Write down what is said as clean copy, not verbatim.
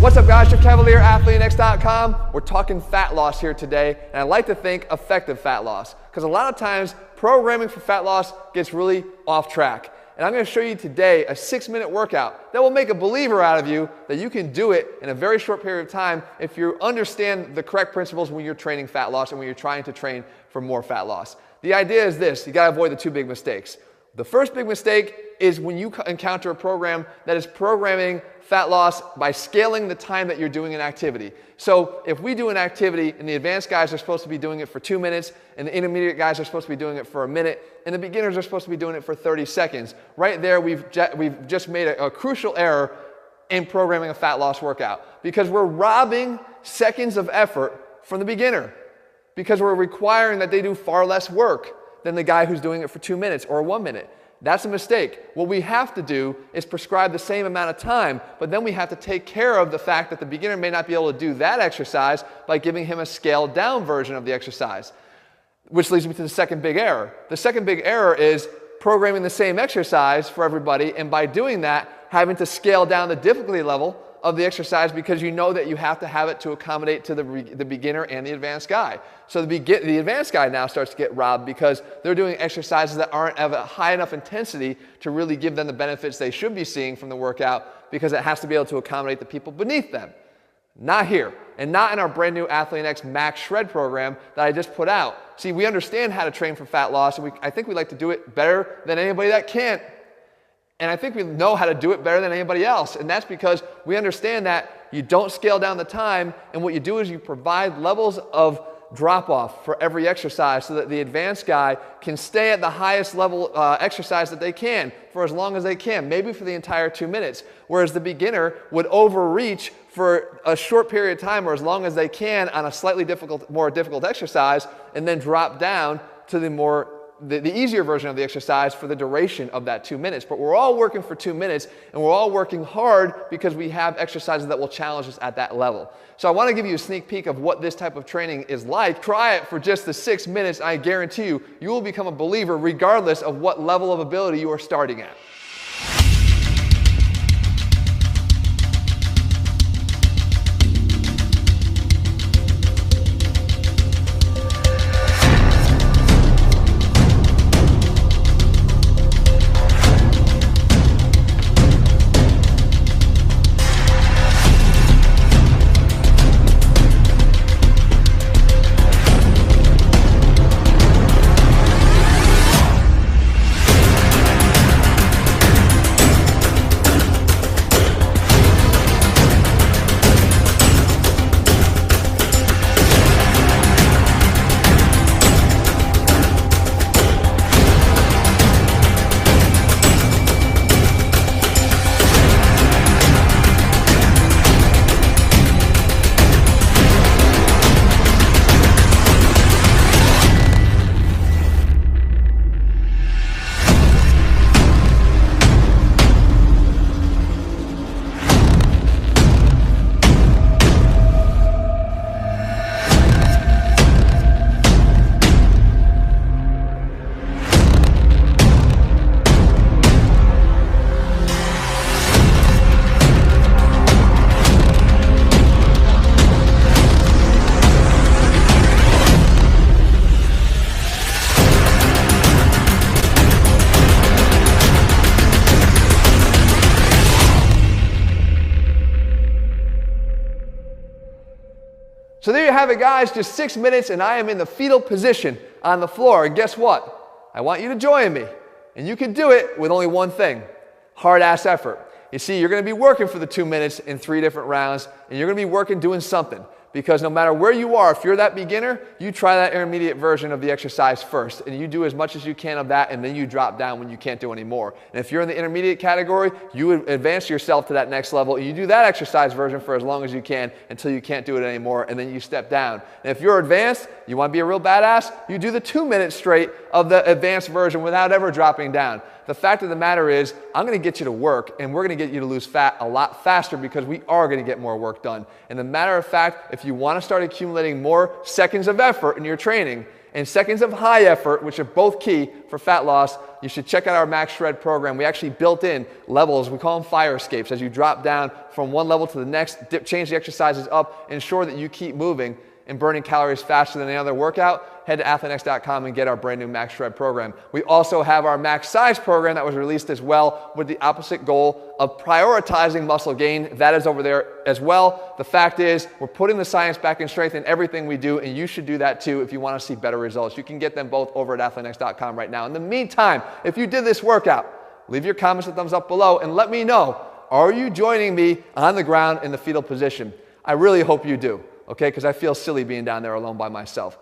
What's up guys, Chip Cavalier, AthleanX.com. We're talking fat loss here today, and I like to think effective fat loss, because a lot of times programming for fat loss gets really off track. And I'm going to show you today a 6-minute workout that will make a believer out of you that you can do it in a very short period of time if you understand the correct principles when you're training fat loss and when you're trying to train for more fat loss. The idea is this: you got to avoid the two big mistakes. The first big mistake is when you encounter a program that is programming fat loss by scaling the time that you're doing an activity. So if we do an activity and the advanced guys are supposed to be doing it for 2 minutes, and the intermediate guys are supposed to be doing it for a minute, and the beginners are supposed to be doing it for 30 seconds, right there we've just made a crucial error in programming a fat loss workout, because we're robbing seconds of effort from the beginner, because we're requiring that they do far less work than the guy who's doing it for 2 minutes or 1 minute. That's a mistake. What we have to do is prescribe the same amount of time, but then we have to take care of the fact that the beginner may not be able to do that exercise by giving him a scaled down version of the exercise. Which leads me to the second big error. The second big error is programming the same exercise for everybody, and by doing that, having to scale down the difficulty level of the exercise, because you know that you have to have it to accommodate to the beginner and the advanced guy. So the advanced guy now starts to get robbed because they're doing exercises that aren't of a high enough intensity to really give them the benefits they should be seeing from the workout, because it has to be able to accommodate the people beneath them. Not here, and not in our brand new AthleanX Max Shred program that I just put out. See, we understand how to train for fat loss, and I think we like to do it better than anybody that can't. And I think we know how to do it better than anybody else. And that's because we understand that you don't scale down the time, and what you do is you provide levels of drop-off for every exercise so that the advanced guy can stay at the highest level exercise that they can for as long as they can, maybe for the entire 2 minutes, whereas the beginner would overreach for a short period of time or as long as they can on a slightly more difficult exercise, and then drop down to the easier version of the exercise for the duration of that 2 minutes. But we're all working for 2 minutes, and we're all working hard because we have exercises that will challenge us at that level. So I want to give you a sneak peek of what this type of training is like. Try it for just the 6 minutes, and I guarantee you, you will become a believer regardless of what level of ability you are starting at. So there you have it guys, just 6 minutes and I am in the fetal position on the floor. And guess what? I want you to join me. And you can do it with only one thing: hard-ass effort. You see, you're going to be working for the 2 minutes in 3 different rounds, and you're going to be working doing something. Because no matter where you are, if you're that beginner, you try that intermediate version of the exercise first, and you do as much as you can of that, and then you drop down when you can't do any more. And if you're in the intermediate category, you advance yourself to that next level, and you do that exercise version for as long as you can until you can't do it anymore, and then you step down. And if you're advanced, you want to be a real badass, you do the 2 minutes straight of the advanced version without ever dropping down. The fact of the matter is, I'm going to get you to work, and we're going to get you to lose fat a lot faster because we are going to get more work done. And the matter of fact, if you want to start accumulating more seconds of effort in your training, and seconds of high effort, which are both key for fat loss, you should check out our Max Shred program. We actually built in levels, we call them fire escapes. As you drop down from one level to the next, change the exercises up, ensure that you keep moving and burning calories faster than any other workout. Head to athleanx.com and get our brand new Max Shred program. We also have our Max Size program that was released as well with the opposite goal of prioritizing muscle gain. That is over there as well. The fact is, we're putting the science back in strength in everything we do, and you should do that too if you want to see better results. You can get them both over at athleanx.com right now. In the meantime, if you did this workout, leave your comments and thumbs up below and let me know, are you joining me on the ground in the fetal position? I really hope you do, okay? Because I feel silly being down there alone by myself.